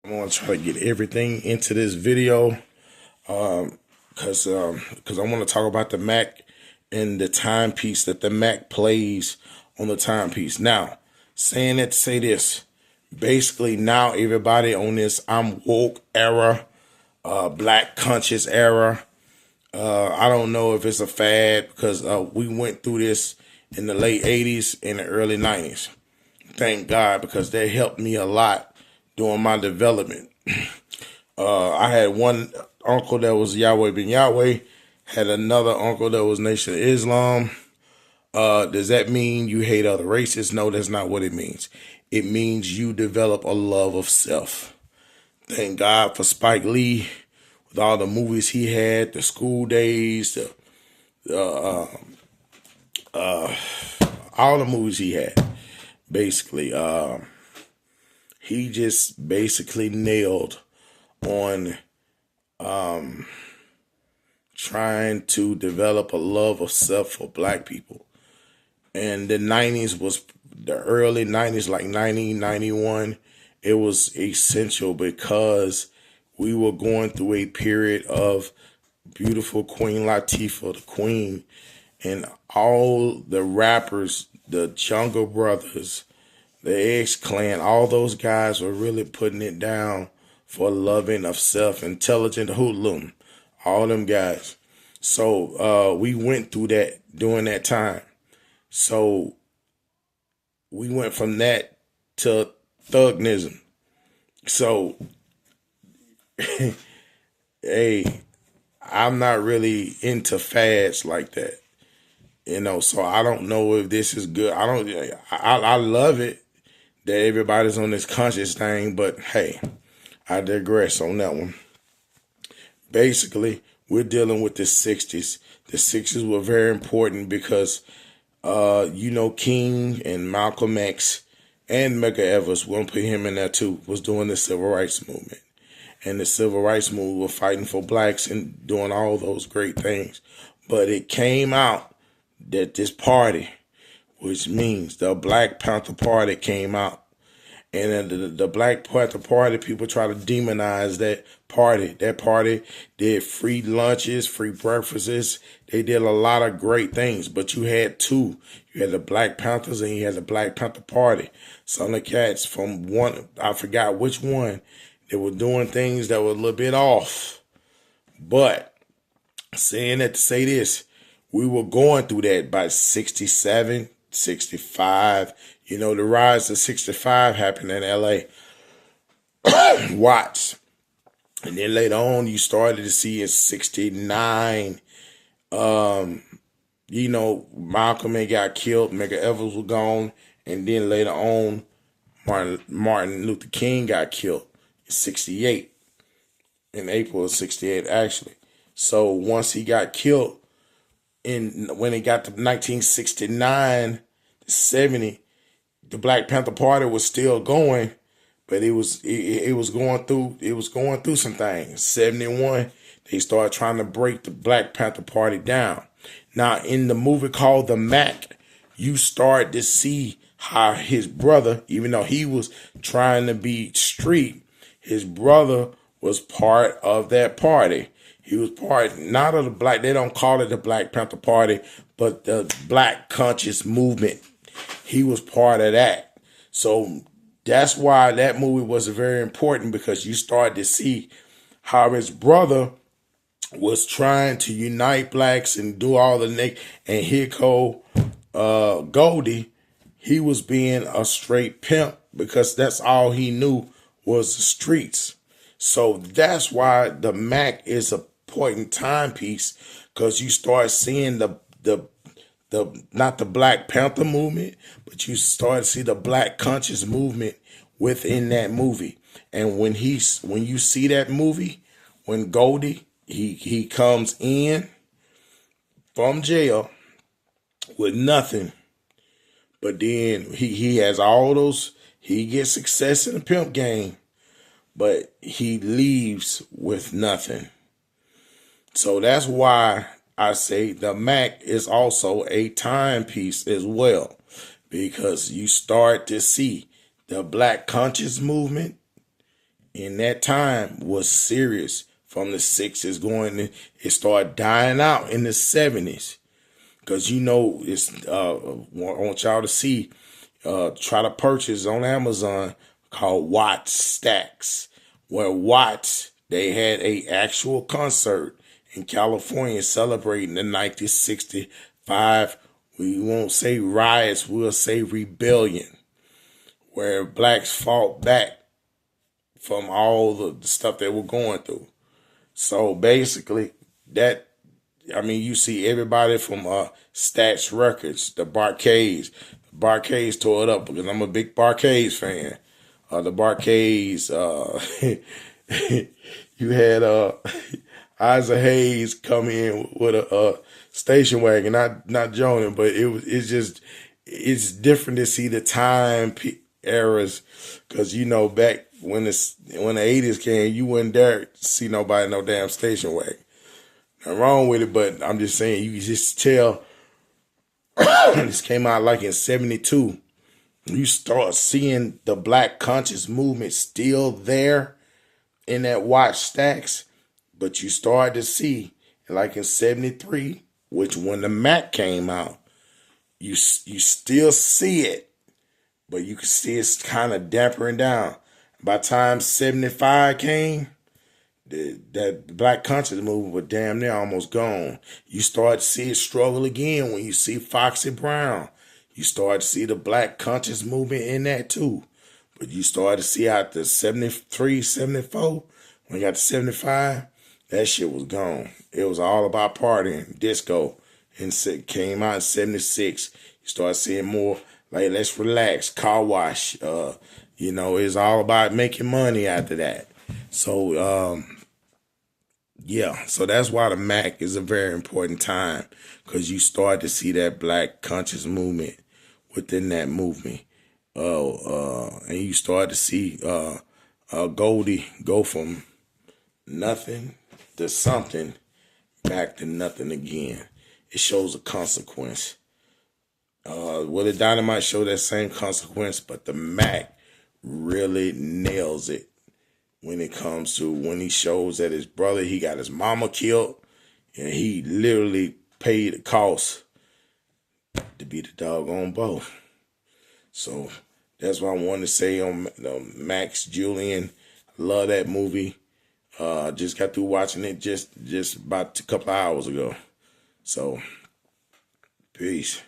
I'm gonna try to get everything into this video, cause I want to talk about the Mack and the timepiece that the Mack plays on the timepiece. Now, saying that to say this, basically now everybody on this I'm woke era, black conscious era. I don't know if it's a fad because we went through this in the late '80s and the early '90s. Thank God, because they helped me a lot during my development. I had one uncle that was Yahweh bin Yahweh, had another uncle that was Nation of Islam. Does that mean you hate other races? No, that's not what it means. It means you develop a love of self. Thank God for Spike Lee, with all the movies he had, the School Days, all the movies he had. Basically, he just basically nailed on trying to develop a love of self for black people. And the 90s was the early 90s, like 90, 91. It was essential because we were going through a period of beautiful Queen Latifah, the Queen, and all the rappers, the Jungle Brothers, the X-Clan, all those guys were really putting it down for loving of self, intelligent hoodlum, all them guys. So we went through that during that time. So we went from that to thugnism. So, hey, I'm not really into fads like that. So I don't know if this is good. I love it that everybody's on this conscious thing, but hey, I digress on that one. Basically, we're dealing with the 60s. The 60s were very important because, King and Malcolm X and Medgar Evers, we're going to put him in there too, was doing the civil rights movement. And the civil rights movement were fighting for blacks and doing all those great things. But it came out that this party, which means the Black Panther Party, came out. And the Black Panther Party, people try to demonize that party. That party did free lunches, free breakfasts. They did a lot of great things. But you had two. You had the Black Panthers and you had the Black Panther Party. Some of the cats from one, I forgot which one, they were doing things that were a little bit off. But saying that to say this, we were going through that by 67, 65. The rise of 65 happened in LA. Watts. And then later on, you started to see in 69, Malcolm had got killed, Medgar Evers was gone, and then later on, Martin Luther King got killed in 68, in April of 68, actually. So once he got killed, when it got to 1969 to 70, the Black Panther Party was still going, but it was going through some things. 71, they started trying to break the Black Panther Party down. Now, in the movie called The Mack, you start to see how his brother, even though he was trying to be street, his brother was part of that party. He was part, not of the black, they don't call it the Black Panther Party, but the Black Conscious Movement. He was part of that. So that's why that movie was very important, because you started to see how his brother was trying to unite blacks and do all the and here go Goldie. He was being a straight pimp because that's all he knew was the streets. So that's why the Mack is a important timepiece, because you start seeing the not the Black Panther movement, but you start to see the Black Conscious movement within that movie. And when you see that movie, when Goldie he comes in from jail with nothing, but then he has all those, he gets success in the pimp game, but he leaves with nothing. So that's why I say the Mack is also a timepiece as well, because you start to see the Black conscious movement in that time was serious. From the 60s going, it started dying out in the 70s. Because it's I want y'all to see, try to purchase on Amazon called Watts Stacks, where Watts, they had a actual concert in California celebrating the 1965, we won't say riots, we'll say rebellion, where blacks fought back from all the stuff they were going through. So basically, you see everybody from Stax Records, the Barcades. Barcades tore it up because I'm a big Barcades fan. The Barcades, you had Isaac Hayes come in with a station wagon, not joning, but it's different to see the time eras, because back when the 80s came, you wouldn't dare see nobody no damn station wagon. Nothing wrong with it, but I'm just saying, you just tell. This came out like in 72. You start seeing the black conscious movement still there in that Watch Stacks, but you start to see, like in 73, which when the Mack came out, you still see it, but you can see it's kind of dampering down. By the time 75 came, that black conscious movement was damn near almost gone. You start to see it struggle again when you see Foxy Brown. You start to see the black conscious movement in that too. But you start to see after 73, 74, when you got to 75, that shit was gone. It was all about partying, disco. And it came out in 76. You start seeing more like, let's relax, car wash. It's all about making money after that. So, so that's why the Mack is a very important time, because you start to see that black conscious movement within that movement. And you start to see Goldie go from nothing to something back to nothing again. It shows a consequence. The Dynamite show that same consequence, but the Mack really nails it when it comes to when he shows that his brother, he got his mama killed, and he literally paid the cost to be the doggone boss. So that's what I wanted to say on Max Julian. Love that movie. Just got through watching it just about a couple of hours ago. So, peace.